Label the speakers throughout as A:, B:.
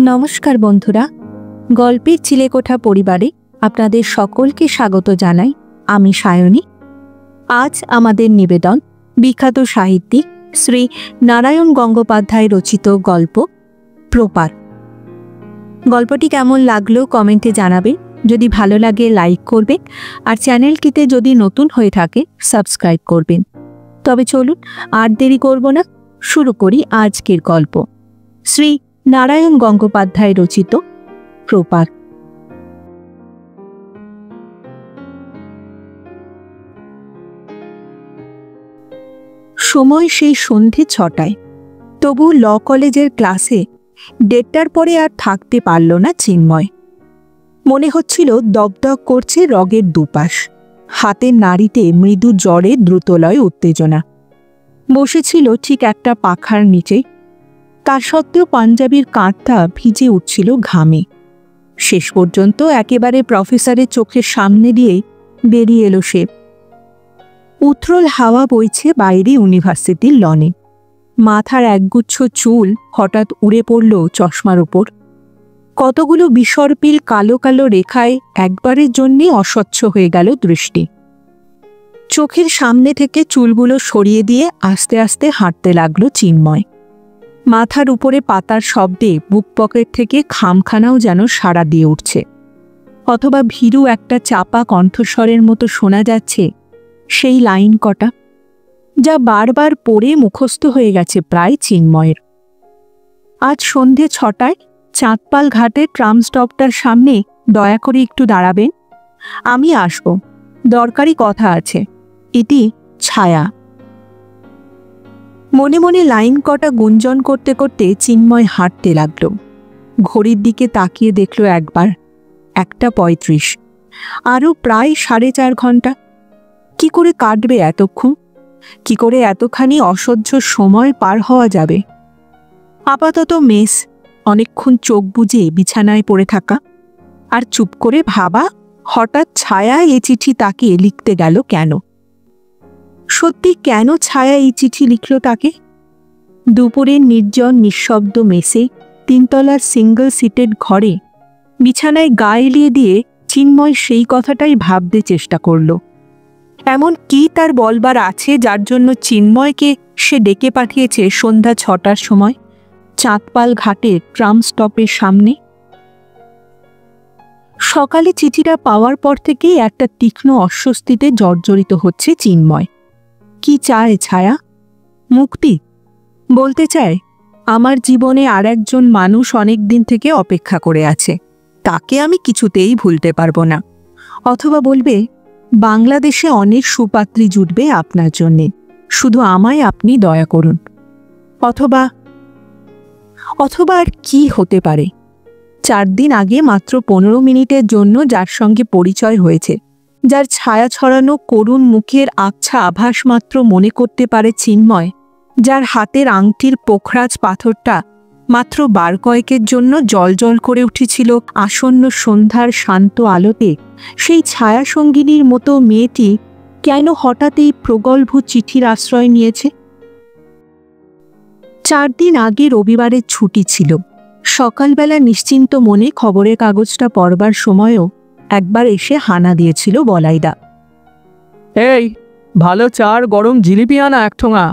A: নমস্কার বন্ধুরা, গল্পের চিলেকোঠা পরিবারে আপনাদের সকলকে স্বাগত জানাই। আমি সায়নী। আজ আমাদের নিবেদন বিখ্যাত সাহিত্যিক শ্রী নারায়ণ গঙ্গোপাধ্যায় রচিত গল্প প্রপার। গল্পটি কেমন লাগলো কমেন্টে জানাবেন। যদি ভালো লাগে লাইক করবেন, আর চ্যানেলটিতে যদি নতুন হয়ে থাকে সাবস্ক্রাইব করবেন। তবে চলুন আর দেরি করব না, শুরু করি আজকের গল্প। শ্রী নারায়ণ গঙ্গোপাধ্যায় রচিত প্রপার। সময় সেই সন্ধে 6টায়। তবু ল কলেজের ক্লাসে 1:30টার পরে আর থাকতে পারল না চিন্ময়। মনে হচ্ছিল দগদগ করছে রগের দুপাশ, হাতের নাড়িতে মৃদু জ্বরে দ্রুতলয় উত্তেজনা। বসেছিল ঠিক একটা পাখার নিচে। তা সত্ত্বেও পাঞ্জাবির কাঁধটা ভিজে উঠছিল ঘামে। শেষ পর্যন্ত একেবারে প্রফেসরের চোখের সামনে দিয়ে বেরিয়ে এলো সে। উথ্রল হাওয়া বইছে বাইরে ইউনিভার্সিটির লনে। মাথার একগুচ্ছ চুল হঠাৎ উড়ে পড়ল চশমার ওপর। কতগুলো বিসর্পিল কালো কালো রেখায় একবারের জন্যে অস্বচ্ছ হয়ে গেল দৃষ্টি। চোখের সামনে থেকে চুলগুলো সরিয়ে দিয়ে আস্তে আস্তে হাঁটতে লাগলো চিন্ময়। মাথার উপরে পাতার শব্দে বুক পকেট থেকে খামখানাও যেন সাড়া দিয়ে উঠছে, অথবা ভীরু একটা চাপা কণ্ঠস্বরের মতো শোনা যাচ্ছে সেই লাইন কটা, যা বারবার পড়ে মুখস্থ হয়ে গেছে প্রায় চিন্ময়ের। আজ সন্ধে 6টায় চাঁদপাল ঘাটের ট্রাম স্টপটার সামনে দয়া করে একটু দাঁড়াবেন, আমি আসব, দরকারি কথা আছে। ইতি ছায়া। মনে মনে লাইন কটা গুঞ্জন করতে করতে চিন্ময় হাঁটতে লাগল। ঘড়ির দিকে তাকিয়ে দেখল একবার 1:35। আরও প্রায় 4.5 ঘন্টা। কি করে কাটবে এতক্ষণ? কি করে এতখানি অসহ্য সময় পার হওয়া যাবে? আপাতত মেস, অনেকক্ষণ চোখ বুজে বিছানায় পড়ে থাকা, আর চুপ করে ভাবা হঠাৎ ছায়া এই চিঠি তাকে লিখতে গেল কেন? সত্যি কেন ছায়া এই চিঠি লিখল তাকে? দুপুরের নির্জন নিঃশব্দ মেসে 3তলার সিঙ্গল সিটেড ঘরে বিছানায় গা এলিয়ে দিয়ে চিন্ময় সেই কথাটাই ভাবতে চেষ্টা করল। এমন কি তার বলবার আছে যার জন্য চিন্ময়কে সে ডেকে পাঠিয়েছে সন্ধ্যা 6টার সময় চাঁদপাল ঘাটের ট্রাম স্টপের সামনে? সকালে চিঠিটা পাওয়ার পর থেকেই একটা তীক্ষ্ণ অস্বস্তিতে জর্জরিত হচ্ছে চিন্ময়। কি চায় ছায়া? মুক্তি? বলতে চায়, আমার জীবনে আর একজন মানুষ অনেক দিন থেকে অপেক্ষা করে আছে, তাকে আমি কিছুতেই ভুলতে পারবো না। অথবা বলবে, বাংলাদেশে অনেক সুপাত্রী জুটবে আপনার জন্যে, শুধু আমায় আপনি দয়া করুন। অথবা আর কি হতে পারে? 4 দিন আগে মাত্র 15 মিনিটের জন্য যার সঙ্গে পরিচয় হয়েছে, যার ছায়া ছড়ানো করুণ মুখের আবছা আভাস মাত্র মনে করতে পারে চিন্ময়, যার হাতের আংটির পোখরাজ পাথরটা মাত্র 12 কয়েকের জন্য জলজল করে উঠেছিল আসন্ন সন্ধ্যার শান্ত আলোতে, সেই ছায়া সঙ্গিনীর মতো মেয়েটি কেন হঠাৎ এই প্রগল্ভ চিঠির আশ্রয় নিয়েছে? 4 দিন আগে রবিবারের ছুটি ছিল। সকালবেলা নিশ্চিন্ত মনে খবরের কাগজটা পড়বার সময়ও একবার এসে হানা দিয়েছিল বলাইদা।
B: এই ভালো চার গরম জিলিপি আনা 1 ঠোঙা।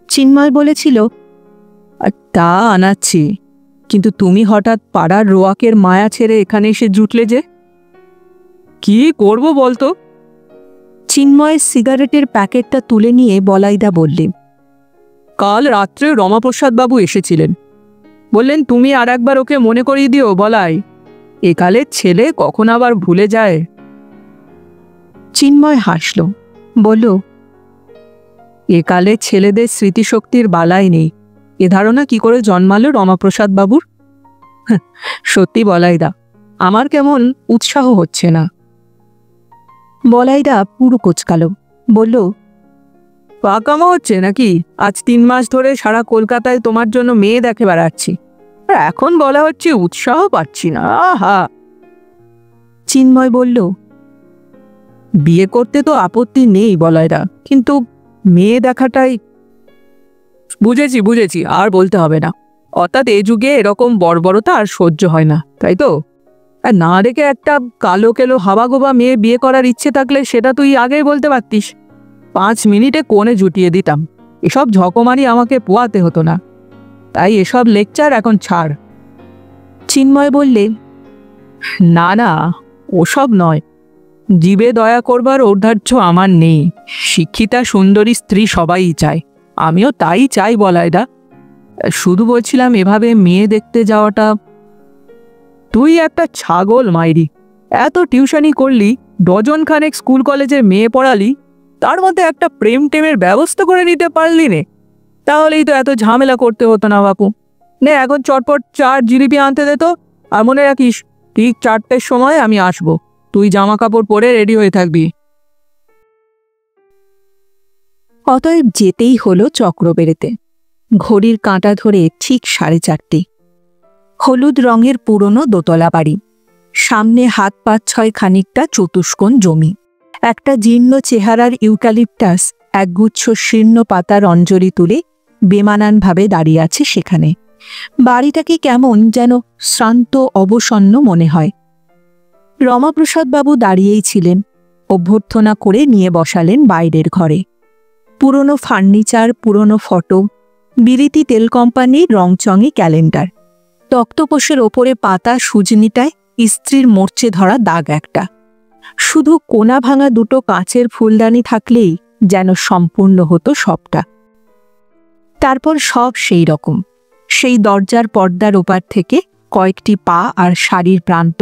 A: চিন্ময় বলেছিল,
B: তা আনাচ্ছি, কিন্তু তুমি হঠাৎ পাড়ার রোয়াকের মায়া ছেড়ে এখানে এসে জুটলে যে? কি করব বলতো?
A: চিন্ময়ের সিগারেটের প্যাকেটটা তুলে নিয়ে বলাইদা বললেন,
B: কাল রাত্রে রমাপ্রসাদ বাবু এসেছিলেন, বললেন তুমি আর একবার ওকে মনে করিয়ে দিও বলাই, একালের ছেলে কখন আবার ভুলে যায়।
A: চিন্ময় হাসল, বলল,
B: একালের ছেলেদের স্মৃতিশক্তির বালাই নেই, এ ধারণা কি করে জন্মালো রমাপ্রসাদ বাবুর? সত্যি বলাইদা, আমার কেমন উৎসাহ হচ্ছে না।
A: বলাইদা পুরো কোচকাল, বলল,
B: পাকামো হচ্ছে নাকি? আজ 3 মাস ধরে সারা কলকাতায় তোমার জন্য মেয়ে দেখে বেড়াচ্ছি, আর এখন বলা হচ্ছে উৎসাহ পাচ্ছি না। আহা!
A: চিন্ময় বলল,
B: বিয়ে করতে তো আপত্তি নেই বলাইদা, কিন্তু মেয়ে দেখাটাই। বুঝেছি, আর বলতে হবে না। অর্থাৎ এ যুগে এরকম বর্বরতা আর সহ্য হয় না, তাই তো? আর না দেখে একটা কালো কেলো হাবাগোবা মেয়ে বিয়ে করার ইচ্ছে থাকলে সেটা তুই আগেই বলতে পারতিস। 5 মিনিটে কোণে জুটিয়ে দিতাম। এসব ঝকমারি আমাকে পোয়াতে হতো না। তাই এসব লেকচার এখন ছাড়।
A: চিন্ময় বললে,
B: না না, ওসব নয়। জীবে দয়া করবার ঔদার্য আমার নেই। শিক্ষিতা সুন্দরী স্ত্রী সবাই চায়, আমিও তাই চাই বলাইদা। শুধু বলছিলাম, এভাবে মেয়ে দেখতে যাওয়াটা। তুই একটা ছাগল মাইরি। এত টিউশনি করলি, ডজন খানেক স্কুল কলেজে মেয়ে পড়ালি, তার মধ্যে একটা প্রেম টেমের ব্যবস্থা করে নিতে পারলি নে? তাহলেই তো এত ঝামেলা করতে হতো না বাপু। নে এখন চটপট 4 জিলিপি আনতে দে তো। আর মনে রাখিস, ঠিক 4টের সময় আমি আসবো। তুই জামা কাপড় পরে রেডি হয়ে থাকবি।
A: অতএব যেতেই হলো চক্রবেড়েতে। ঘড়ির কাঁটা ধরে ঠিক 4:30। হলুদ রঙের পুরনো দোতলা বাড়ি, সামনে হাত 5-6 খানিকটা চতুষ্কোণ জমি, একটা জীর্ণ চেহারার ইউক্যালিপটাস একগুচ্ছ শীর্ণ পাতার অঞ্জলি তুলে বেমানানভাবে দাঁড়িয়ে আছে সেখানে। বাড়িটাকে কেমন যেন শ্রান্ত অবসন্ন মনে হয়। রমাপ্রসাদবাবু দাঁড়িয়েই ছিলেন। অভ্যর্থনা করে নিয়ে বসালেন বাইরের ঘরে। পুরনো ফার্নিচার, পুরনো ফটো, বিলিতি তেল কোম্পানির রংচঙে ক্যালেন্ডার, তক্তপোষের ওপরে পাতা সুজনিটায় ইস্ত্রির মরচে ধরা দাগ একটা। শুধু কোনা ভাঙা দুটো কাঁচের ফুলদানি থাকলেই যেন সম্পূর্ণ হতো সবটা। তারপর সব সেই রকম। সেই দরজার পর্দার ওপার থেকে কয়েকটি পা আর শাড়ির প্রান্ত,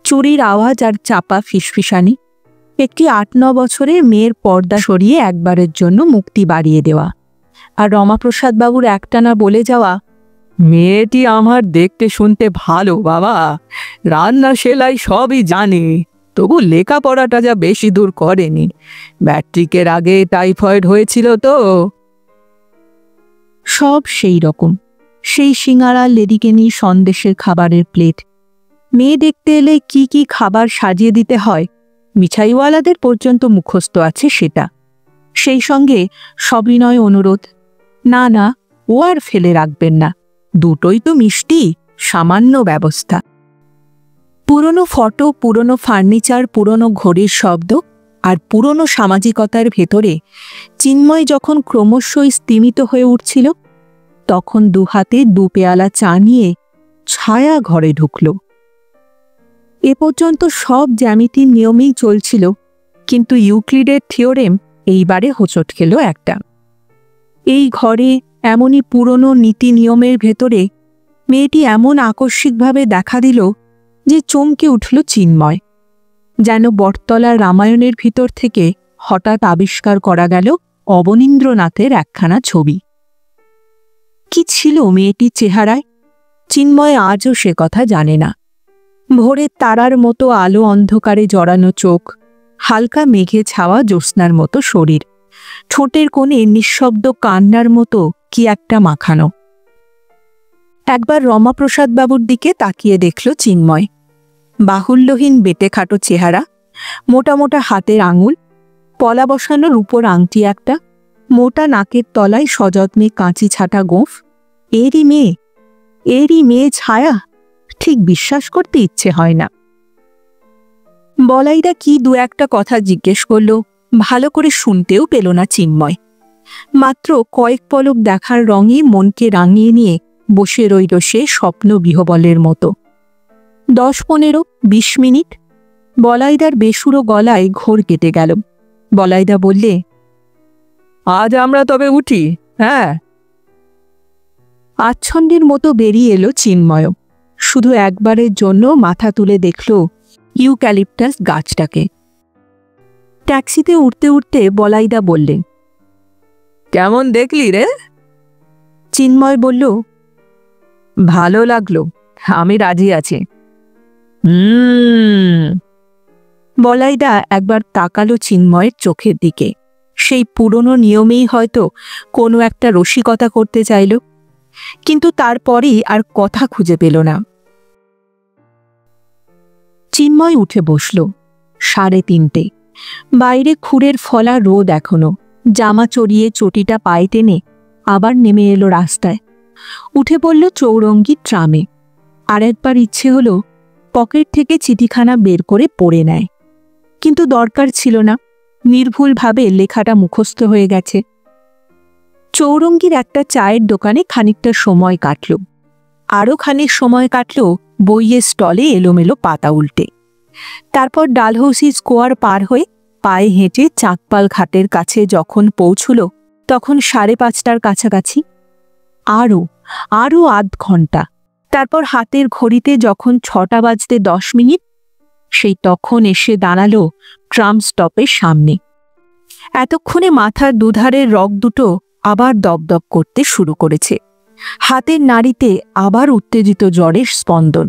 A: চুরির আওয়াজ আর চাপা ফিসফিসানি, একটি 8-9 বছরের মেয়ের পর্দা সরিয়ে একবারের জন্য মুক্তি বাড়িয়ে দেওয়া, আর রমাপ্রসাদবাবুর একটানা বলে যাওয়া,
B: মেয়েটি আমার দেখতে শুনতে ভালো বাবা, রান্না সেলাই সবই জানে, তবু লেখাপড়াটা যা বেশি দূর করেনি। ম্যাট্রিকের আগে টাইফয়েড হয়েছিল তো।
A: সব সেই রকম। সেই সিঙাড়া, লেডিকেনি, সন্দেশের খাবারের প্লেট। মেয়ে দেখতে এলে কি কি খাবার সাজিয়ে দিতে হয় মিঠাইওয়ালাদের পর্যন্ত মুখস্থ আছে সেটা। সেই সঙ্গে সবিনয় অনুরোধ, না না, ও আর ফেলে রাখবেন না, দুটোই তো মিষ্টি, সামান্য ব্যবস্থা। পুরনো ফটো, পুরনো ফার্নিচার, পুরনো ঘড়ির শব্দ আর পুরনো সামাজিকতার ভেতরে চিন্ময় যখন ক্রমশই স্তিমিত হয়ে উঠছিল, তখন দুহাতে 2 পেয়ালা চা নিয়ে ছায়া ঘরে ঢুকল। এ পর্যন্ত সব জ্যামিতির নিয়মেই চলছিল, কিন্তু ইউক্লিডের থিওরেম এইবারে হোঁচট খেল একটা। এই ঘরে এমনই পুরনো নীতি নিয়মের ভেতরে মেয়েটি এমন আকস্মিকভাবে দেখা দিল যে চমকে উঠল চিন্ময়। যেন বটতলার রামায়ণের ভিতর থেকে হঠাৎ আবিষ্কার করা গেল অবনীন্দ্রনাথের একখানা ছবি। কি ছিল মেয়েটির চেহারায়, চিন্ময় আজও সে কথা জানে না। ভোরের তারার মতো আলো অন্ধকারে জড়ানো চোখ, হালকা মেঘে ছাওয়া জ্যোৎস্নার মতো শরীর, ঠোঁটের কোণে নিঃশব্দ কান্নার মতো কি একটা মাখানো। একবার রমাপ্রসাদবাবুর দিকে তাকিয়ে দেখল চিন্ময়। বাহুল্যহীন বেটেখাটো চেহারা, মোটা মোটা হাতের আঙুল, পলা বসানো রূপোর আংটি একটা, মোটা নাকের তলায় সযত্নে কাঁচি ছাটা গোঁফ। এরই মেয়ে ছায়া? ঠিক বিশ্বাস করতে ইচ্ছে হয় না। বলাইদা কি 2-1 কথা জিজ্ঞেস করল, ভালো করে শুনতেও পেল না চিন্ময়। মাত্র কয়েক পলক দেখার রঙে মনকে রাঙিয়ে নিয়ে বসে রইল সে স্বপ্ন বিহবলের মতো। 10-15-20 মিনিট বলাইদার বেসুরো গলায় ঘোর কেটে গেল। বলাইদা বললে,
B: আজ আমরা তবে উঠি? হ্যাঁ।
A: আচ্ছন্নের মতো বেরিয়ে এলো চিন্ময়। শুধু একবারের জন্য মাথা তুলে দেখল ইউক্যালিপটাস গাছটাকে। ট্যাক্সিতে উঠতে উঠতে বলাইদা বললেন,
B: কেমন দেখলি রে?
A: চিন্ময় বলল,
B: ভালো লাগলো, আমি রাজি আছি।
A: বলাইদা একবার তাকালো চিন্ময়ের চোখের দিকে। সেই পুরনো নিয়মেই হয়তো কোনো একটা রসিকতা করতে চাইল, কিন্তু তারপরেই আর কথা খুঁজে পেল না। চিন্ময় উঠে বসল। 3:30। বাইরে খুঁড়ের ফলা রোদ এখনো। জামা চড়িয়ে চটিটা পায়ে টেনে আবার নেমে এলো রাস্তায়। উঠে পড়ল চৌরঙ্গি ট্রামে। আর একবার ইচ্ছে হলো পকেট থেকে চিঠিখানা বের করে পড়ে নেয়, কিন্তু দরকার ছিল না, নির্ভুলভাবে লেখাটা মুখস্থ হয়ে গেছে। চৌরঙ্গির একটা চায়ের দোকানে খানিকটা সময় কাটল। আরও খানিক সময় কাটল বইয়ের স্টলে এলোমেলো পাতা উল্টে। তারপর ডালহৌসি স্কোয়ার পার হয়ে পায়ে হেঁটে চাঁদপাল ঘাটের কাছে যখন পৌঁছল তখন 5:30টার কাছাকাছি। আরও আধ ঘন্টা। তারপর হাতের ঘড়িতে যখন 6টা বাজতে 10 মিনিট, সেই তখন এসে দাঁড়ালো ট্রাম স্টপের সামনে। এতক্ষণে মাথার দুধারের রগ দুটো আবার দপদপ করতে শুরু করেছে। হাতের নাড়িতে আবার উত্তেজিত জ্বরের স্পন্দন।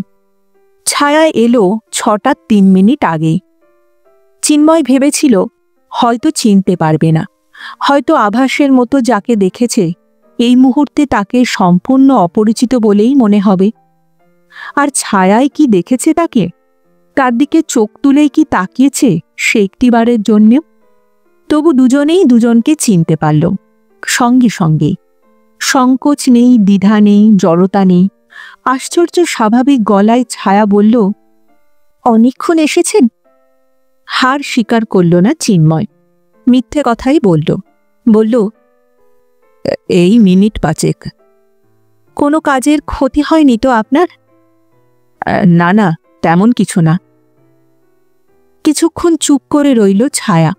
A: ছায়া এলো 6টা 3 মিনিট আগেই। চিন্ময় ভেবেছিল হয়তো চিনতে পারবে না, হয়তো আভাসের মতো যাকে দেখেছে এই মুহূর্তে তাকে সম্পূর্ণ অপরিচিত বলেই মনে হবে। আর ছায়ায় কি দেখেছে তাকে? তার দিকে চোখ তুলেই কি তাকিয়েছে সে একটিবারের জন্য? তবু দুজনেই দুজনকে চিনতে পারল সঙ্গে সঙ্গেই। সংকোচ নেই, দ্বিধা নেই, জড়তা নেই। আশ্চর্য স্বাভাবিক গলায় ছায়া বলল, অনেকক্ষণ এসেছেন? হার স্বীকার করল না চিন্ময়, মিথ্যে কথাই বলল, এই মিনিট 5। কোনো কাজের ক্ষতি হয়নি তো আপনার? না, তেমন কিছু না। কিছুক্ষণ চুপ করে রইল ছায়া।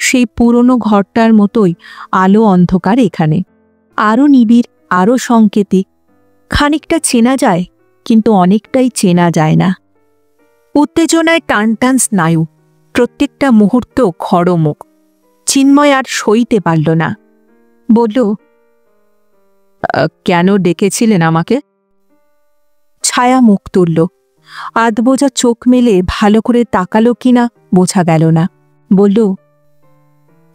A: সেই পুরনো ঘরটার মতোই আলো অন্ধকার এখানে, আরও নিবিড়, আরও সংকেতিক। খানিকটা চেনা যায়, কিন্তু অনেকটাই চেনা যায় না। উত্তেজনায় টান টান স্নায়ু, প্রত্যেকটা মুহূর্ত খড়মুখ। চিন্ময় আর সইতে পারল না, বলল, কেন ডেকেছিলেন আমাকে? ছায়া মুখ তুলল। আধবোঝা চোখ মেলে ভালো করে তাকালো কিনা বোঝা গেল না। বলল,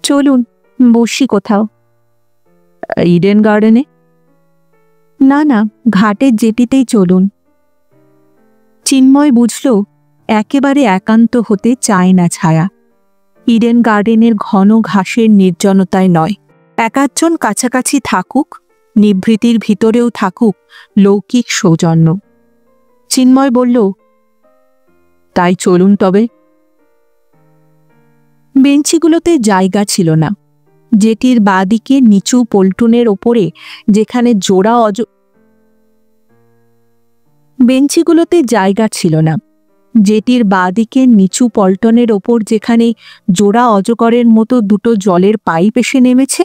A: চলুন বসি কোথাও। ইডেন গার্ডেনে? না, ঘাটের জেটিতেই চলুন। চিন্ময় বুঝল একেবারে একান্ত হতে চায় না ছায়া। ইডেন গার্ডেনের ঘন ঘাসের নির্জনতায় নয়, একাধজন কাছাকাছি থাকুক, নিভৃতির ভিতরেও থাকুক লৌকিক সৌজন্য। চিন্ময় বলল, তাই চলুন তবে। বেঞ্চিগুলোতে জায়গা ছিল না। জেটির বাঁদিকে নিচু পল্টনের ওপরে যেখানে বেঞ্চিগুলোতে জায়গা ছিল না। জেটির বাঁদিকে নিচু পল্টনের ওপর যেখানে জোড়া অজগরের মতো দুটো জলের পাইপ এসে নেমেছে,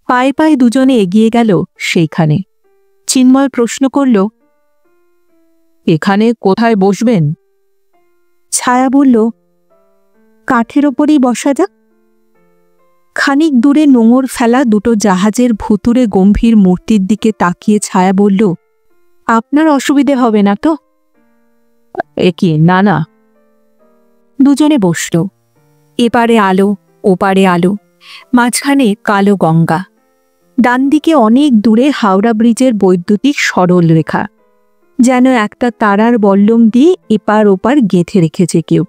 A: পায়ে পায়ে দুজনে এগিয়ে গেল সেইখানে। চিন্ময় প্রশ্ন করল, এখানে কোথায় বসবেন? ছায়া বলল, কাঠের ওপরেই বসা যাক। খানিক দূরে নোঙর ফেলা দুটো জাহাজের ভুতুরে গম্ভীর মূর্তির দিকে তাকিয়ে ছায়া বলল, আপনার অসুবিধে হবে না তো? একি না। দুজনে বসল। এপারে আলো, ওপারে আলো, মাঝখানে কালো গঙ্গা। ডান দিকে অনেক দূরে হাওড়া ব্রিজের বৈদ্যুতিক সরল রেখা, যেন একটা তারার বল্লম দিয়ে এপার ওপার গেঁথে রেখেছে কেউ।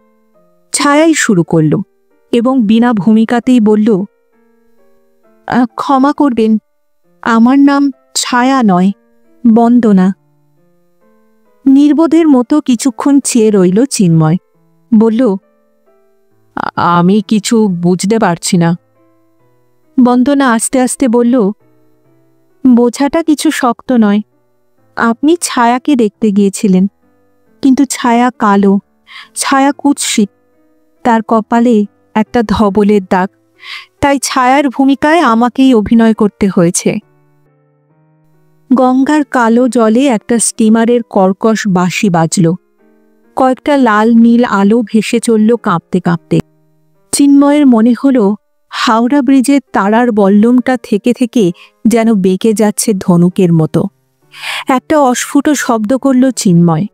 A: ছায়াই শুরু করল এবং বিনা ভূমিকাতেই বলল, ক্ষমা করবেন, আমার নাম ছায়া নয়, বন্দনা। নির্বোধের মতো কিছুক্ষণ চেয়ে রইল চিন্ময়। বলল, আমি কিছু বুঝতে পারছি না। বন্দনা আস্তে আস্তে বলল, বোঝাটা কিছু শক্ত নয়। আপনি ছায়াকে দেখতে গিয়েছিলেন, কিন্তু ছায়া কালো, ছায়া কুৎসিত, তার কপালে একটা ধবলের দাগ, তাই ছায়ার ভূমিকায় আমাকেই অভিনয় করতে হয়েছে। গঙ্গার কালো জলে একটা স্টিমারের কর্কশ বাঁশি বাজল। কয়েকটা লাল নীল আলো ভেসে চলল কাঁপতে কাঁপতে। চিন্ময়ের মনে হলো হাওড়া ব্রিজের তারার বল্লমটা থেকে থেকে যেন বেঁকে যাচ্ছে ধনুকের মতো। একটা অস্ফুট শব্দ করল চিন্ময়।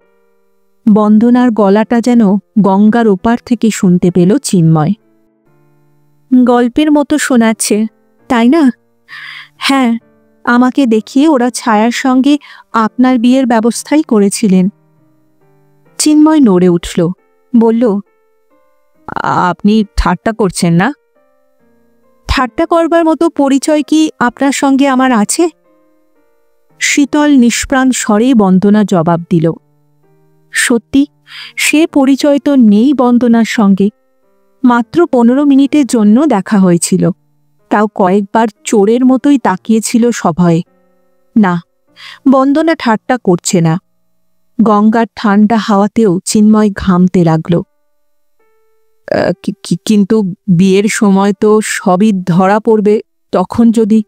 A: বন্দনার গলাটা যেন গঙ্গার ওপার থেকে শুনতে পেল চিন্ময়। গল্পের মতো শোনাচ্ছে, তাই না? হ্যাঁ, আমাকে দেখিয়ে ওরা ছায়ার সঙ্গে আপনার বিয়ের ব্যবস্থাই করেছিলেন। চিন্ময় নড়ে উঠল, বলল, আপনি ঠাট্টা করছেন না? ঠাট্টা করবার মতো পরিচয় কি আপনার সঙ্গে আমার আছে? শীতল নিষ্প্রাণ স্বরে বন্দনা জবাব দিল। সত্যি সে পরিচয় তো নেই বন্দনার সঙ্গে। মাত্র 15 মিনিটের জন্য দেখা হয়েছিল, তাও কয়েকবার চোরের মতোই তাকিয়েছিল সভয়ে। না, বন্দনা ঠাট্টা করছে না। গঙ্গার ঠান্ডা হাওয়াতেও চিন্ময় ঘামতে লাগল। কিন্তু বিয়ের সময় তো সবই ধরা পড়বে, তখন যদি।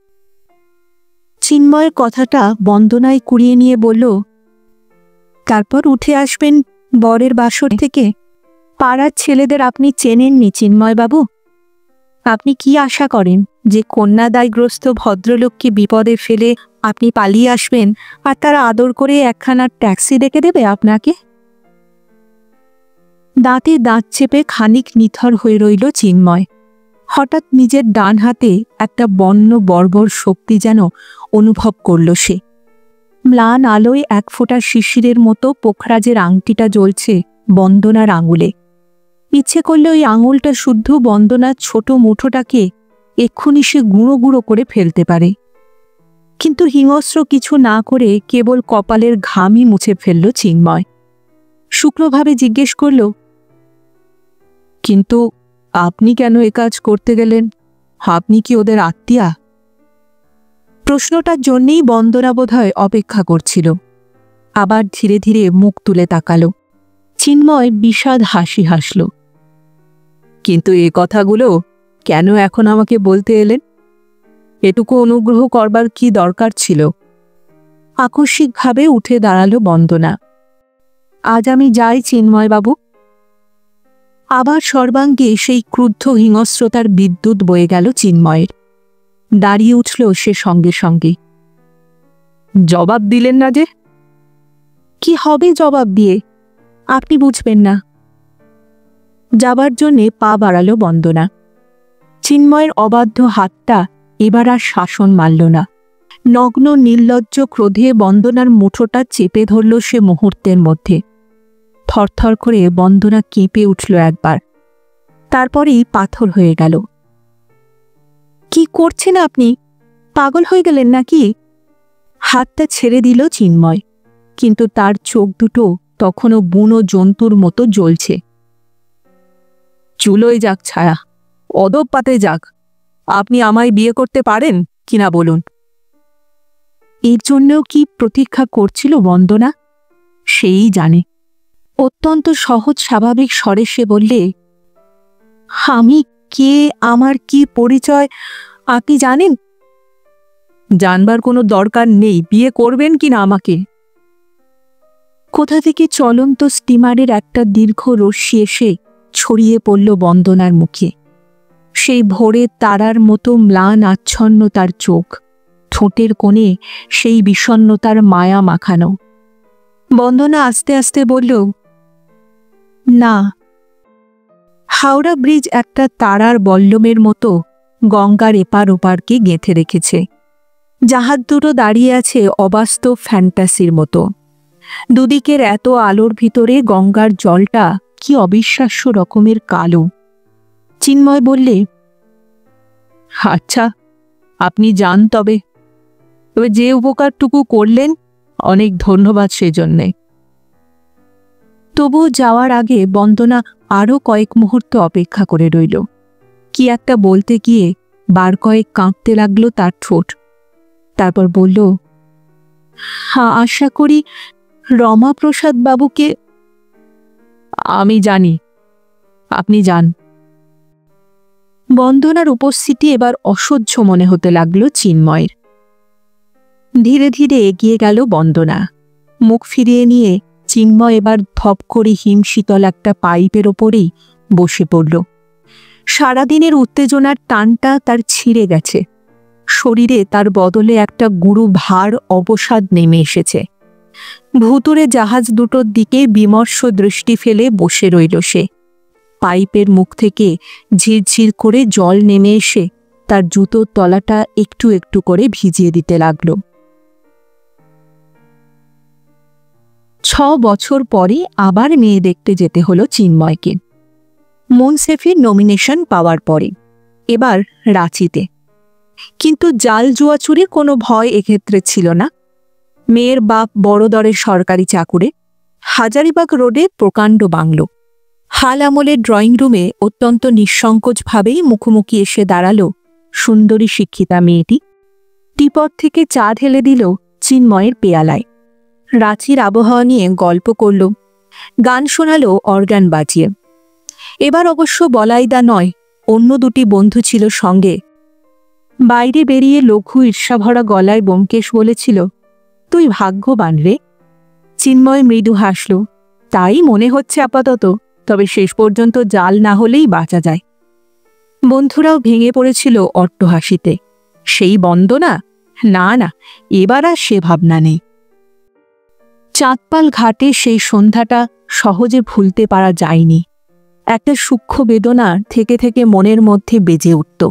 A: চিন্ময়ের কথাটা বন্দনায় কুড়িয়ে নিয়ে বলল, তারপর উঠে আসবেন বরের বাসর থেকে। পাড়ার ছেলেদের আপনি চেনেননি চিন্ময়বাবু। আপনি কি আশা করেন যে কন্যাদায়গ্রস্ত ভদ্রলোককে বিপদে ফেলে আপনি পালিয়ে আসবেন আর তারা আদর করে একখানা ট্যাক্সি ডেকে দেবে আপনাকে? দাঁতে দাঁত চেপে খানিক নিথর হয়ে রইল চিন্ময়। হঠাৎ নিজের ডান হাতে একটা বন্য বর্বর শক্তি যেন অনুভব করল সে। ম্লান আলোয় এক ফোঁটা শিশিরের মতো পোখরাজের আংটিটা জ্বলছে বন্দনার আঙুলে। ইচ্ছে করলে ওই আঙুলটা শুদ্ধ বন্দনার ছোট মুঠোটাকে এক্ষুনি সে গুঁড়ো গুঁড়ো করে ফেলতে পারে। কিন্তু হিংস্র কিছু না করে কেবল কপালের ঘামই মুছে ফেলল চিন্ময়। শুকনোভাবে জিজ্ঞেস করল, কিন্তু আপনি কেন এ কাজ করতে গেলেন? আপনি কি ওদের আত্মীয়া? প্রশ্নটার জন্যেই বন্দনা বোধহয় অপেক্ষা করছিল। আবার ধীরে ধীরে মুখ তুলে তাকাল। চিন্ময় বিষাদ হাসি হাসল। কিন্তু এ কথাগুলো কেন এখন আমাকে বলতে এলেন? এটুকু অনুগ্রহ করবার কি দরকার ছিল? আকস্মিকভাবে উঠে দাঁড়ালো বন্দনা। আজ আমি যাই চিন্ময়বাবু। আবার সর্বাঙ্গে সেই ক্রুদ্ধ হিংস্রতার বিদ্যুৎ বয়ে গেল চিন্ময়ের। দাঁড়িয়ে উঠল সে সঙ্গে সঙ্গে। জবাব দিলেন না যে? কি হবে জবাব দিয়ে? আপনি বুঝবেন না। যাবার জন্যে পা বাড়ালো বন্দনা। চিন্ময়ের অবাধ্য হাতটা এবার আর শাসন মারল না। নগ্ন নির্লজ্জ ক্রোধে বন্দনার মুঠোটা চেপে ধরল সে মুহূর্তের মধ্যে। থরথর করে বন্দনা কেঁপে উঠল একবার, তারপরেই পাথর হয়ে গেল। কি করছেন আপনি? পাগল হয়ে গেলেন নাকি? হাতটা ছেড়ে দিল চিন্ময়, কিন্তু তার চোখ দুটো তখনও বুনো জন্তুর মতো জ্বলছে। চুলোয় যাক ছায়া, অদব পাতে যাক, আপনি আমায় বিয়ে করতে পারেন কিনা বলুন। এর জন্যও কি প্রতীক্ষা করছিল বন্দনা? সেই জানে। অত্যন্ত সহজ স্বাভাবিক স্বরে সে বললে, আমি কে, আমার কি পরিচয় আপনি জানেন? জানবার কোনো দরকার নেই। বিয়ে করবেন কিনা আমাকে? কোথা থেকে চলন্ত স্টিমারের একটা দীর্ঘ রশ্মি এসে ছড়িয়ে পড়ল বন্দনার মুখে। সেই ভোরের তারার মতো ম্লান আচ্ছন্ন তার চোখ, ঠোঁটের কোণে সেই বিষণ্ণতার মায়া মাখানো। বন্দনা আস্তে আস্তে বলল, না। হাওড়া ব্রিজ একটা তারার বল্লমের মতো গঙ্গার এপার ওপারকে গেঁথে রেখেছে। জাহাজ দুটো দাঁড়িয়ে আছে অবাস্তব ফ্যান্টাসির মতো। দুদিকের এত আলোর ভিতরে গঙ্গার জলটা কি অবিশ্বাস্য রকমের কালো। চিন্ময় বললে, আচ্ছা, আপনি যান তবে। যে উপকারটুকু করলেন, অনেক ধন্যবাদ সেজন্যে। তবুও যাওয়ার আগে বন্দনা আরও কয়েক মুহূর্ত অপেক্ষা করে রইল। কি একটা বলতে গিয়ে বার কয়েক কাঁপতে লাগলো তার ঠোঁট। তারপর বলল, আশা করি রমাপ্রসাদ বাবুকে। আমি জানি, আপনি যান। বন্দনার উপস্থিতি এবার অসহ্য মনে হতে লাগলো চিন্ময়ের। ধীরে ধীরে এগিয়ে গেল বন্দনা। মুখ ফিরিয়ে নিয়ে চিন্ময় এবার ধপ করে হিমশীতল একটা পাইপের ওপরেই বসে পড়ল। সারাদিনের উত্তেজনার টানটা তার ছিঁড়ে গেছে। শরীরে তার বদলে একটা গুরু ভার অবসাদ নেমে এসেছে। ভুতুড়ে জাহাজ দুটোর দিকে বিমর্ষ দৃষ্টি ফেলে বসে রইল সে। পাইপের মুখ থেকে ঝিরঝির করে জল নেমে এসে তার জুতোর তলাটা একটু একটু করে ভিজিয়ে দিতে লাগল। 6 বছর পরে আবার মেয়ে দেখতে যেতে হলো চিন্ময়কে। মুনসেফের নমিনেশন পাওয়ার পরে এবার রাঁচিতে। কিন্তু জাল জুয়াচুরির কোনো ভয় এক্ষেত্রে ছিল না। মেয়ের বাপ বড় দরের সরকারি চাকুরে, হাজারিবাগ রোডে প্রকাণ্ড বাংলো। হাল আমলের ড্রয়িং রুমে অত্যন্ত নিঃসংকোচভাবেই মুখোমুখি এসে দাঁড়ালো সুন্দরী শিক্ষিতা মেয়েটি। টিপট থেকে চা ঢেলে দিল চিন্ময়ের পেয়ালায়। রাঁচির আবহাওয়া নিয়ে গল্প করল, গান শোনালো অর্গান বাজিয়ে। এবার অবশ্য বলাইদা নয়, অন্য দুটি বন্ধু ছিল সঙ্গে। বাইরে বেরিয়ে লঘু ঈর্ষাভরা গলায় ব্যোমকেশ বলেছিল, তুই ভাগ্যবান রে। চিন্ময় মৃদু হাসল, তাই মনে হচ্ছে আপাতত, তবে শেষ পর্যন্ত জাল না হলেই বাঁচা যায়। বন্ধুরাও ভেঙে পড়েছিল অট্টহাসিতে। সেই বন্দনা? না না, এবার আর সে ভাবনা নেই। চাঁদপাল ঘাটে সেই সন্ধ্যাটা সহজে ভুলতে পারা যায়নি। একটা সূক্ষ্ম বেদনা থেকে থেকে মনের মধ্যে বেজে উঠত।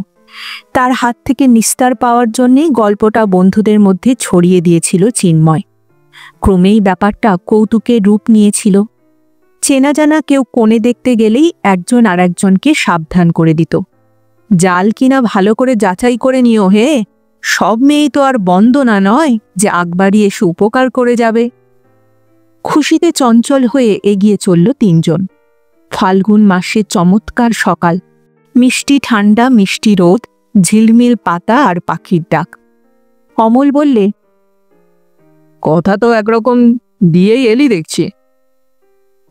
A: তার হাত থেকে নিস্তার পাওয়ার জন্যেই গল্পটা বন্ধুদের মধ্যে ছড়িয়ে দিয়েছিল চিন্ময়। ক্রমেই ব্যাপারটা কৌতুকের রূপ নিয়েছিল। চেনা জানা কেউ কোণে দেখতে গেলেই একজন আর একজনকে সাবধান করে দিত, জাল কিনা ভালো করে যাচাই করে নিও হে, সব মেয়েই তো আর বন্দনা নয় যে আগবাড়ি এসে উপকার করে যাবে। খুশিতে চঞ্চল হয়ে এগিয়ে চলল তিনজন। ফাল্গুন মাসে চমৎকার সকাল, মিষ্টি ঠান্ডা, মিষ্টি রোদ, ঝিলমিল পাতা আর পাখির ডাক। অমল বললে,
B: কথা তো একরকম দিয়েই এলি দেখছি।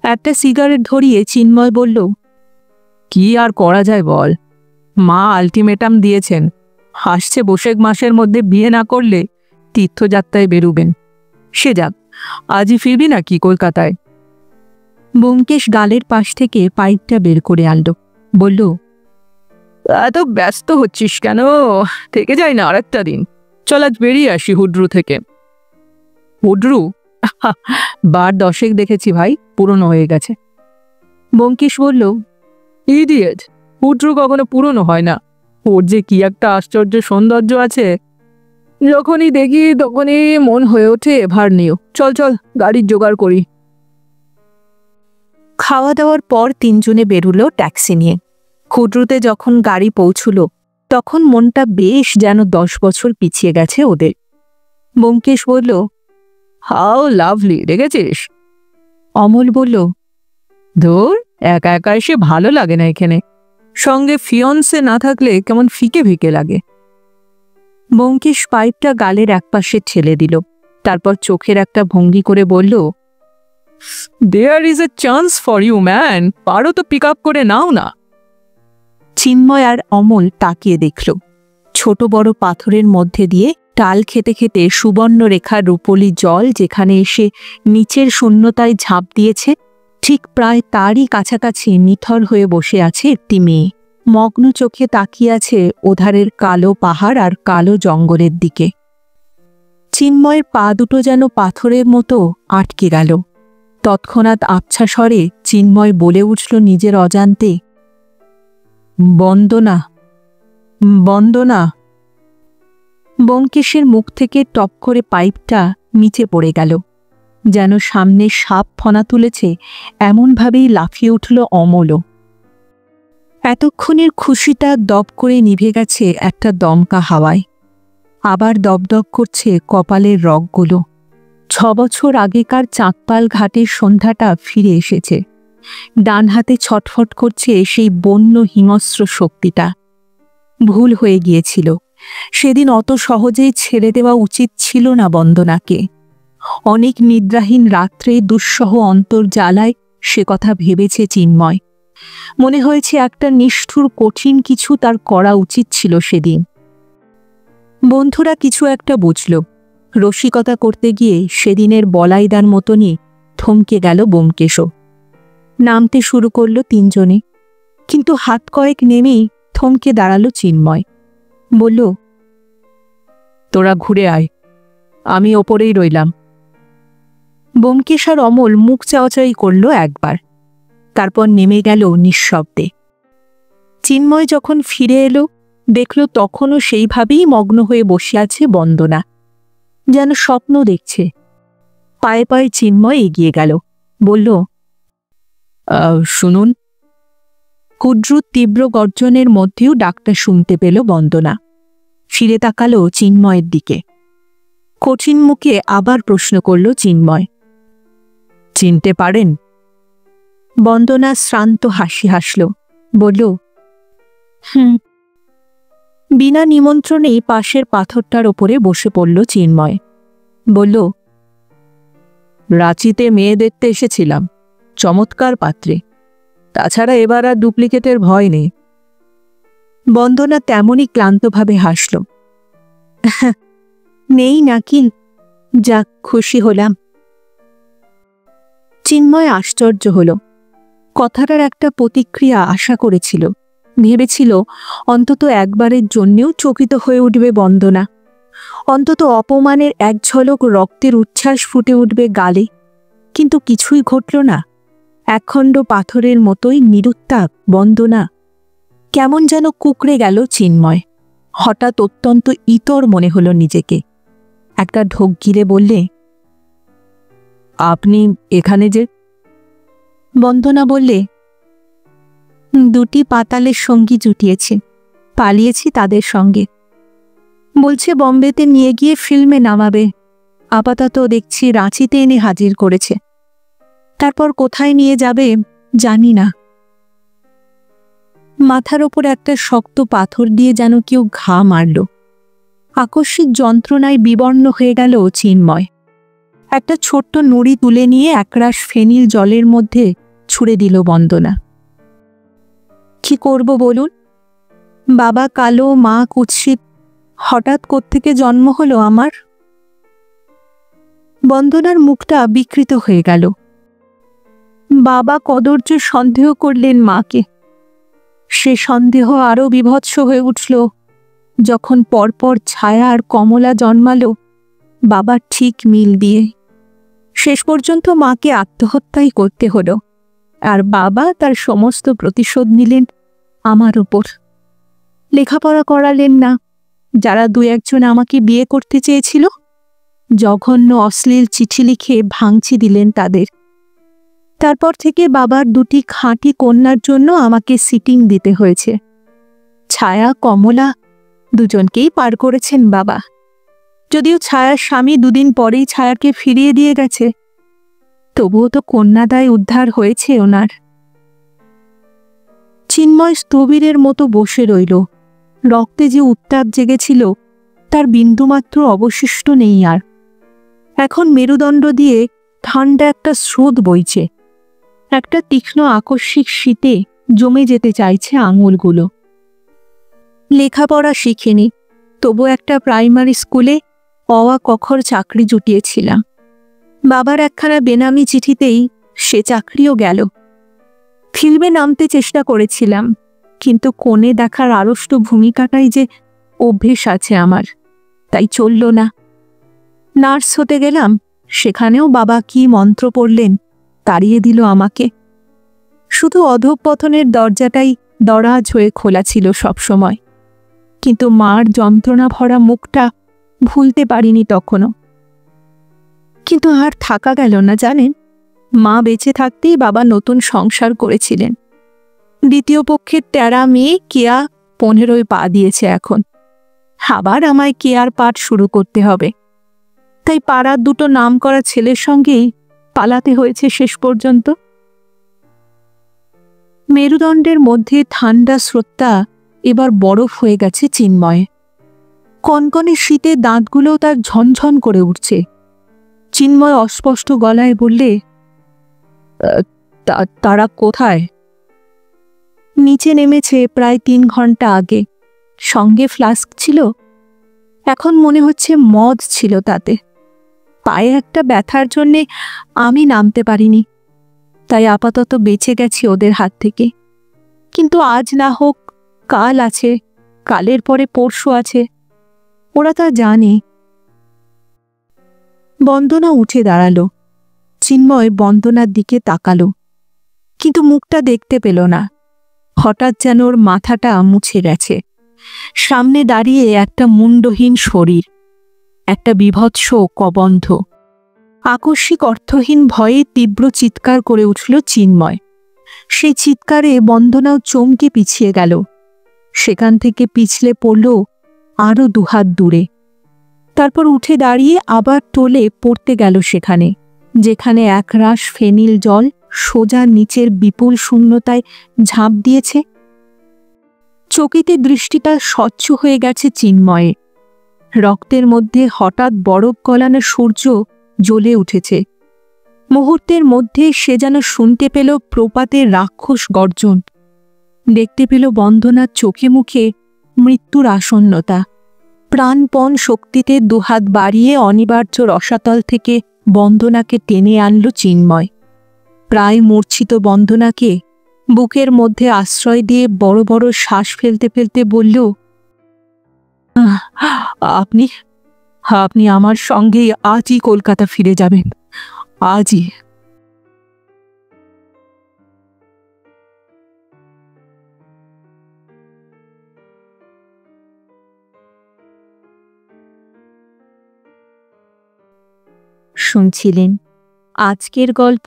A: একটা সিগারেট ধরিয়ে চিন্ময় বলল,
B: কি আর করা যায় বল, মা আলটিমেটাম দিয়েছেন, আসছে বৈশাখ মাসের মধ্যে বিয়ে না করলে তীর্থযাত্রায় বেরুবেন। সে যাক, আজই ফিরবি নাকি কলকাতায়?
A: ব্যোমকেশ গালের পাশ থেকে পাইপটা বের করে আনল, বলল,
B: এত ব্যস্ত হচ্ছিস কেন? থেকে যাই না আরেকটা দিন। চল আজ বেরিয়ে আসি হুড্রু থেকে। হুড্রু? বার 10 দেখেছি ভাই, পুরনো হয়ে গেছে।
A: ব্যোমকেশ বলল,
B: ইডিয়েট, হুড্রু কখনো পুরনো হয় না। ওর যে কি একটা আশ্চর্য সৌন্দর্য আছে, যখনই দেখি তখনই মন হয়ে ওঠে ভার নিও। চল চল, গাড়ির জোগাড় করি।
A: খাওয়া দাওয়ার পর তিনজনে বেরুলো ট্যাক্সি নিয়ে। হুড্রুতে যখন গাড়ি পৌঁছল তখন মনটা বেশ যেন 10 বছর পিছিয়ে গেছে ওদের। ব্যোমকেশ বলল,
B: হাউ লাভলি, দেখেছিস?
A: অমল বলল,
B: ধুর, একা একা এসে ভালো লাগে না এখানে, সঙ্গে ফিয়ন্সে না থাকলে কেমন ফিকে ফিকে লাগে।
A: ব্যোমকেশ পাইপটা গালের একপাশে ঠেলে দিল, তারপর চোখের একটা ভঙ্গি করে বলল,
B: there is a chance for you man, পারো তো পিক আপ করে নাও না।
A: চিন্ময় আর অমল তাকিয়ে দেখল। ছোট বড় পাথরের মধ্যে দিয়ে টাল খেতে খেতে সুবর্ণ রেখার রূপলি জল যেখানে এসে নিচের শূন্যতায় ঝাঁপ দিয়েছে, ঠিক প্রায় তারই কাছাকাছি নিথর হয়ে বসে আছে একটি মেয়ে। মগ্ন চোখে তাকিয়ে আছে ওধারের কালো পাহাড় আর কালো জঙ্গলের দিকে। চিন্ময়ের পা দুটো যেন পাথরের মতো আটকে গেল। তৎক্ষণাৎ আবছা স্বরে চিন্ময় বলে উঠল নিজের অজান্তে, বন্দনা, বন্দনা। ব্যোমকেশের মুখ থেকে টপ করে পাইপটা নিচে পড়ে গেল। যেন সামনে সাপ ফনা তুলেছে এমনভাবেই লাফিয়ে উঠল অমলও। এতক্ষণের খুশিটা দপ করে নিভে গেছে একটা দমকা হাওয়ায়। আবার দপদপ করছে কপালের রগগুলো। 6 বছর আগেকার চাঁদপাল ঘাটের সন্ধ্যাটা ফিরে এসেছে। ডান হাতে ছটফট করছে সেই বন্য হিংস্র শক্তিটা। ভুল হয়ে গিয়েছিল, সেদিন অত সহজেই ছেড়ে দেওয়া উচিত ছিল না বন্দনাকে। অনেক নিদ্রাহীন রাত্রে দুঃসহ অন্তর্জালায় সে কথা ভেবেছে চিন্ময়। মনে হয়েছে একটা নিষ্ঠুর কঠিন কিছু তার করা উচিত ছিল সেদিন। বন্ধুরা কিছু একটা বুঝল। রসিকতা করতে গিয়ে সেদিনের বলাইদার মতনই থমকে গেল ব্যোমকেশও। নামতে শুরু করল তিনজনে, কিন্তু হাত কয়েক নেমেই থমকে দাঁড়ালো চিন্ময়। বলল,
B: তোরা ঘুরে আয়, আমি ওপরেই রইলাম।
A: ব্যোমকেশ আর অমল মুখ চাওয়াচাই করল একবার, তারপর নেমে গেল নিঃশব্দে। চিন্ময় যখন ফিরে এলো দেখল তখনও সেইভাবেই মগ্ন হয়ে বসে আছে বন্দনা, যেন স্বপ্ন দেখছে। পায়ে পায়ে চিন্ময় এগিয়ে গেল, বলল,
B: শুনুন।
A: ক্ষুদ্র তীব্র গর্জনের মধ্যেও ডাকটা শুনতে পেল বন্দনা। ফিরে তাকালো চিন্ময়ের দিকে। কঠিন মুখে আবার প্রশ্ন করল চিন্ময়।
B: চিনতে পারেন?
A: বন্দনা শ্রান্ত হাসি হাসল, বলল, হুম। বিনা নিমন্ত্রণেই পাশের পাথরটার ওপরে বসে পড়ল চিন্ময়। বলল,
B: রাঁচিতে মেয়ে দেখতে এসেছিলাম, চমৎকার পাত্রে। তাছাড়া এবার আর ডুপ্লিকেটের ভয় নেই।
A: বন্দনা তেমনই ক্লান্তভাবে হাসল। নেই নাকি? যাক, খুশি হলাম। চিন্ময় আশ্চর্য হল। কথাটার একটা প্রতিক্রিয়া আশা করেছিল, ভেবেছিল অন্তত একবারের জন্যেও চকিত হয়ে উঠবে বন্দনা, অন্তত অপমানের এক ঝলক রক্তের উচ্ছ্বাস ফুটে উঠবে গালে। কিন্তু কিছুই ঘটল না। একখণ্ড পাথরের মতোই নিরুত্তাপ বন্দনা। কেমন যেন কুঁকড়ে গেল চিন্ময়। হঠাৎ অত্যন্ত ইতর মনে হলো নিজেকে। একটা ঢোক গিলে বললে,
B: আপনি এখানে যে?
A: বন্দনা বললে, দুটি পাতালের সঙ্গী জুটিয়েছে, পালিয়েছি তাদের সঙ্গে। বলছে বম্বেতে নিয়ে গিয়ে ফিল্মে নামাবে। আপাতত দেখছি রাঁচিতে এনে হাজির করেছে। তারপর কোথায় নিয়ে যাবে জানি না। মাথার ওপর একটা শক্ত পাথর দিয়ে যেন কেউ ঘা মারল। আকস্মিক যন্ত্রণায় বিবর্ণ হয়ে গেল চিন্ময়। একটা ছোট্ট নুড়ি তুলে নিয়ে একরাশ ফেনিল জলের মধ্যে ছুঁড়ে দিল বন্দনা। কি করব বলুন? বাবা কালো, মা কুৎসিত, হঠাৎ কোত্থেকে জন্ম হলো আমার। বন্দনার মুখটা বিকৃত হয়ে গেল। বাবা কদর্য সন্দেহ করলেন মাকে। সে সন্দেহ আরও বিভৎস হয়ে উঠল যখন পরপর ছায়া আর কমলা জন্মালো বাবার ঠিক মিল দিয়ে। শেষ পর্যন্ত মাকে আত্মহত্যাই করতে হলো, আর বাবা তার সমস্ত প্রতিশোধ নিলেন আমার ওপর। লেখাপড়া করালেন না। যারা দু একজন আমাকে বিয়ে করতে চেয়েছিল, জঘন্য অশ্লীল চিঠি লিখে ভাঙচি দিলেন তাদের। তারপর থেকে বাবার দুটি খাঁটি কন্যার জন্য আমাকে সিটিং দিতে হয়েছে। ছায়া, কমলা দুজনকেই পার করেছেন বাবা। যদিও ছায়ার স্বামী দুদিন পরেই ছায়াকে ফিরিয়ে দিয়ে গেছে, তবুও তো কন্যাদায় উদ্ধার হয়েছে ওনার। চিন্ময় স্থবিরের মতো বসে রইল। রক্তে যে উত্তাপ জেগেছিল তার বিন্দুমাত্র অবশিষ্ট নেই আর। এখন মেরুদণ্ড দিয়ে ঠান্ডা একটা স্রোত বইছে। একটা তীক্ষ্ণ আকস্মিক শীতে জমে যেতে চাইছে আঙুলগুলো। লেখাপড়া শিখিনি, তবু একটা প্রাইমারি স্কুলে অ আ ক খ চাকরি জুটিয়েছিলাম। বাবার একখানা বেনামি চিঠিতেই সে চাকরিও গেল। ফিল্মে নামতে চেষ্টা করেছিলাম, কিন্তু কোণে দেখার আড়ষ্ট ভূমিকাটাই যে অভ্যেস আছে আমার, তাই চলল না। নার্স হতে গেলাম, সেখানেও বাবা কি মন্ত্র পড়লেন, তাড়িয়ে দিল আমাকে। শুধু অধঃপতনের দরজাটাই দরাজ হয়ে খোলা ছিল সবসময়। কিন্তু মার যন্ত্রণা ভরা মুখটা ভুলতে পারিনি তখনও। কিন্তু আর থাকা গেল না জানেন। মা বেঁচে থাকতেই বাবা নতুন সংসার করেছিলেন। দ্বিতীয় পক্ষের টেরা মেয়ে কেয়া 15 পা দিয়েছে এখন। আবার আমায় কেয়ার পাঠ শুরু করতে হবে। তাই পাড়ার দুটো নামকরা ছেলের সঙ্গেই পালাতে হয়েছে শেষ পর্যন্ত। মেরুদণ্ডের মধ্যে ঠান্ডা স্রোতটা এবার বরফ হয়ে গেছে চিন্ময়ে। কনকনে শীতে দাঁতগুলোও তার ঝনঝন করে উঠছে। চিন্ময় অস্পষ্ট গলায় বললে, তারা কোথায়? নিচে নেমেছে প্রায় 3 ঘন্টা আগে। সঙ্গে ফ্লাস্ক ছিল। এখন মনে হচ্ছে মদ ছিল তাতে। পায়ে একটা ব্যথার জন্যে আমি নামতে পারিনি, তাই আপাতত বেঁচে গেছি ওদের হাত থেকে। কিন্তু আজ না হোক কাল আছে, কালের পরে পরশু আছে, ওরা তা জানে। বন্দনা উঠে দাঁড়ালো। চিন্ময় বন্দনার দিকে তাকালো, কিন্তু মুখটা দেখতে পেল না। হঠাৎ যেন ওর মাথাটা মুছে গেছে। সামনে দাঁড়িয়ে একটা মুন্ডহীন শরীর, একটা বিভৎস কবন্ধ। আকস্মিক অর্থহীন ভয়ে তীব্র চিৎকার করে উঠল চিন্ময়। সেই চিৎকারে বন্দনাও চমকে পিছিয়ে গেল। সেখান থেকে পিছলে পড়ল আরও 2 হাত দূরে। তারপর উঠে দাঁড়িয়ে আবার টোলে পড়তে গেল সেখানে, যেখানে একরাশ ফেনিল জল সোজা নিচের বিপুল শূন্যতায় ঝাঁপ দিয়েছে। চকিতে দৃষ্টিটা স্বচ্ছ হয়ে গেছে চিন্ময়ে। রক্তের মধ্যে হঠাৎ বরফ গলানো সূর্য জ্বলে উঠেছে। মুহূর্তের মধ্যে সে যেন শুনতে পেল প্রপাতের রাক্ষস গর্জন, দেখতে পেল বন্দনার চোখে মুখে মৃত্যুর আসন্নতা। প্রাণপণ শক্তিতে দুহাত বাড়িয়ে অনিবার্য রসাতল থেকে বন্দনাকে টেনে আনল চিন্ময়। প্রায় মূর্ছিত বন্দনাকে বুকের মধ্যে আশ্রয় দিয়ে বড় বড় শ্বাস ফেলতে ফেলতে বলল, আপনি আপনি আমার সঙ্গে আজই কলকাতা ফিরে যাবেন, আজই। শুনছিলেন আজকের গল্প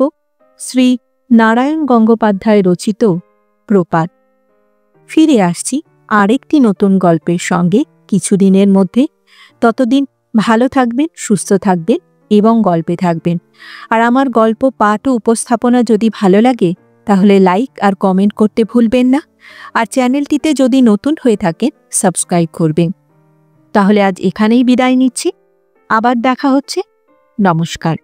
A: শ্রী নারায়ণ গঙ্গোপাধ্যায় রচিত প্রপাত। ফিরে আসছি আরেকটি নতুন গল্পের সঙ্গে কিছুদিনের মধ্যে। ততদিন ভালো থাকবেন, সুস্থ থাকবেন এবং গল্পে থাকবেন। আর আমার গল্প পাঠ ও উপস্থাপনা যদি ভালো লাগে তাহলে লাইক আর কমেন্ট করতে ভুলবেন না। আর চ্যানেলটিতে যদি নতুন হয়ে থাকেন সাবস্ক্রাইব করবেন। তাহলে আজ এখানেই বিদায় নিচ্ছি। আবার দেখা হচ্ছে। নমস্কার।